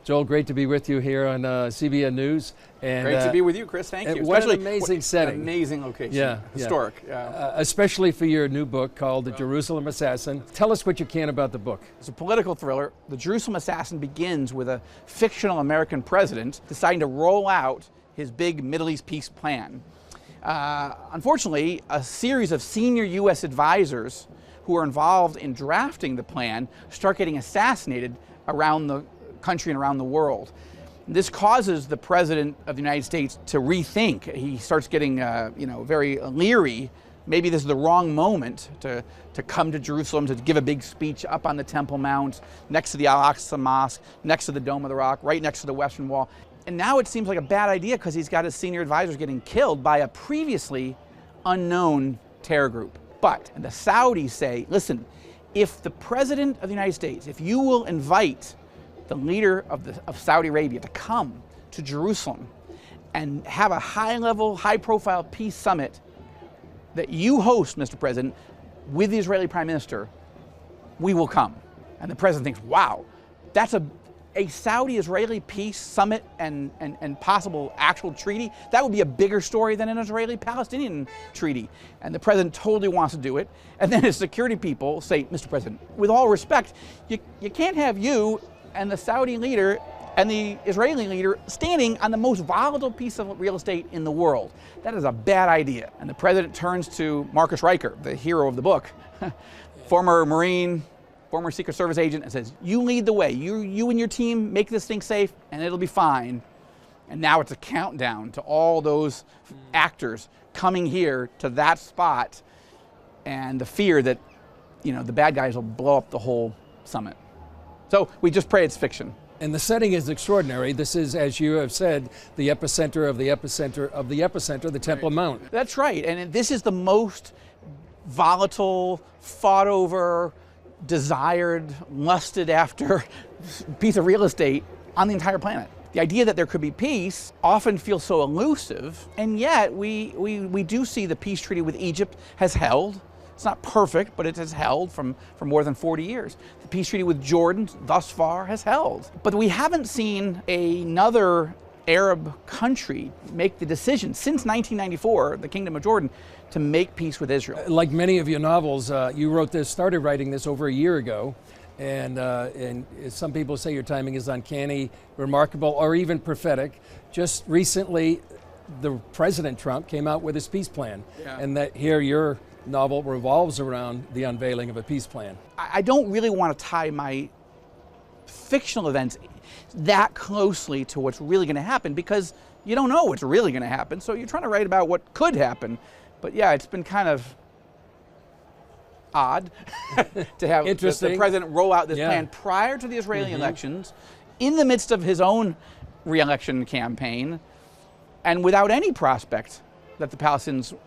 Joel, great to be with you here on CBN News. And, great to be with you, Chris. Thank you. What an amazing setting. Amazing location. Historic. Especially for your new book called The Jerusalem Assassin. Tell us what you can about the book. It's a political thriller. The Jerusalem Assassin begins with a fictional American president deciding to roll out his big Middle East peace plan. Unfortunately, a series of senior U.S. advisors who are involved in drafting the plan start getting assassinated around the country and around the world. This causes the President of the United States to rethink. He starts getting very leery. Maybe this is the wrong moment to come to Jerusalem, to give a big speech up on the Temple Mount, next to the Al-Aqsa Mosque, next to the Dome of the Rock, right next to the Western Wall. And now it seems like a bad idea because he's got his senior advisors getting killed by a previously unknown terror group. But the Saudis say, listen, if the President of the United States, if you will invite the leader of Saudi Arabia to come to Jerusalem and have a high-level, high-profile peace summit that you host, Mr. President, with the Israeli Prime Minister, we will come. And the President thinks, wow, that's a Saudi-Israeli peace summit and possible actual treaty. That would be a bigger story than an Israeli-Palestinian treaty. And the President totally wants to do it. And then his security people say, Mr. President, with all respect, you can't have you and the Saudi leader and the Israeli leader standing on the most volatile piece of real estate in the world. That is a bad idea. And the President turns to Marcus Riker, the hero of the book, former Marine, former Secret Service agent, and says, you lead the way. You and your team make this thing safe and it'll be fine. And now it's a countdown to all those actors coming here to that spot and the fear that, the bad guys will blow up the whole summit. So we just pray it's fiction. And the setting is extraordinary. This is, as you have said, the epicenter of the epicenter of the epicenter, the Temple Mount. That's right. And this is the most volatile, fought over, desired, lusted after piece of real estate on the entire planet. The idea that there could be peace often feels so elusive, and yet we do see the peace treaty with Egypt has held. It's not perfect, but it has held for more than 40 years. The peace treaty with Jordan thus far has held. But we haven't seen another Arab country make the decision since 1994, the Kingdom of Jordan, to make peace with Israel. Like many of your novels, you started writing this over a year ago, and some people say your timing is uncanny, remarkable, or even prophetic. Just recently, the President Trump came out with his peace plan, and that here your novel revolves around the unveiling of a peace plan. I don't really want to tie my fictional events that closely to what's really going to happen because you don't know what's really going to happen. So you're trying to write about what could happen. But yeah, it's been kind of odd to have the president roll out this plan prior to the Israeli elections, in the midst of his own re-election campaign, and without any prospect that the Palestinians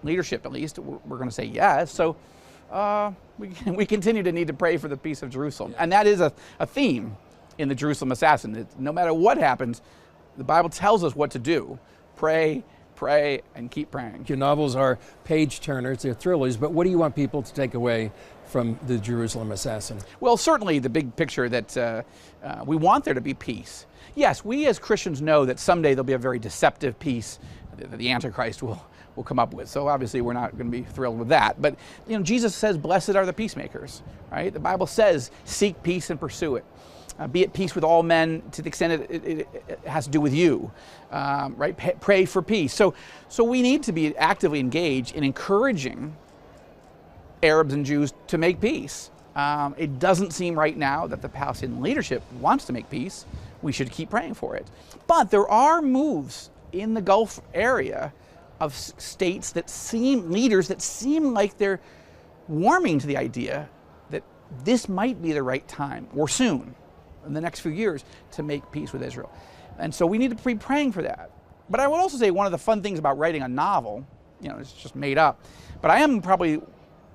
leadership, at least, we're going to say yes. So we continue to need to pray for the peace of Jerusalem. And that is a theme in the Jerusalem Assassin. No matter what happens, the Bible tells us what to do. Pray, pray, and keep praying. Your novels are page turners, they're thrillers, but what do you want people to take away from the Jerusalem Assassin? Well, certainly the big picture that we want there to be peace. Yes, we as Christians know that someday there'll be a very deceptive peace that the Antichrist will come up with. So obviously we're not going to be thrilled with that. But Jesus says, blessed are the peacemakers, right? The Bible says, seek peace and pursue it. Be at peace with all men to the extent it has to do with you, right? Pray for peace. So we need to be actively engaged in encouraging Arabs and Jews to make peace. It doesn't seem right now that the Palestinian leadership wants to make peace. We should keep praying for it. But there are moves in the Gulf area of states that leaders that seem like they're warming to the idea that this might be the right time, or soon, in the next few years, to make peace with Israel. And so we need to be praying for that. But I would also say one of the fun things about writing a novel, it's just made up, but I am probably,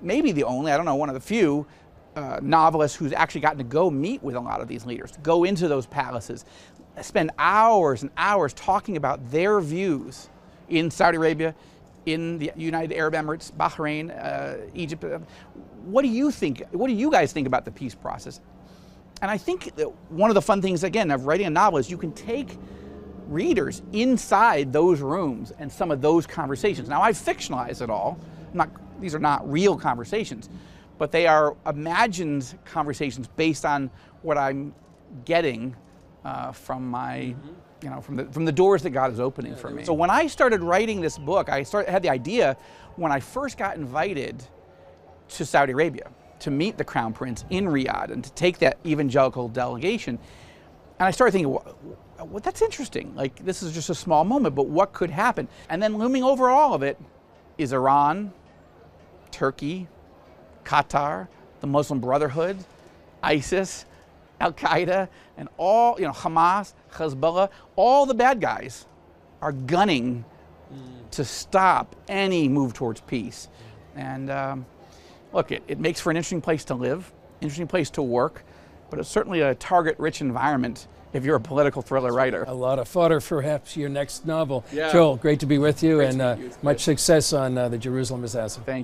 maybe the only, I don't know, one of the few novelist who's actually gotten to go meet with a lot of these leaders, go into those palaces, spend hours and hours talking about their views in Saudi Arabia, in the United Arab Emirates, Bahrain, Egypt. What do you think? What do you guys think about the peace process? And I think that one of the fun things, again, of writing a novel is you can take readers inside those rooms and some of those conversations. Now, I've fictionalized it all. These are not real conversations, but they are imagined conversations based on what I'm getting from my, from the doors that God is opening for me. So when I started writing this book, I had the idea when I first got invited to Saudi Arabia to meet the Crown Prince in Riyadh and to take that evangelical delegation. And I started thinking, well, that's interesting. Like, this is just a small moment, but what could happen? And then looming over all of it is Iran, Turkey, Qatar, the Muslim Brotherhood, ISIS, Al-Qaeda, and all, Hamas, Hezbollah, all the bad guys are gunning to stop any move towards peace. And look, it makes for an interesting place to live, interesting place to work, but it's certainly a target-rich environment if you're a political thriller writer. A lot of fodder for perhaps your next novel. Yeah. Joel, great to be with you, Great to and meet you. much success on The Jerusalem Assassin. Thank you.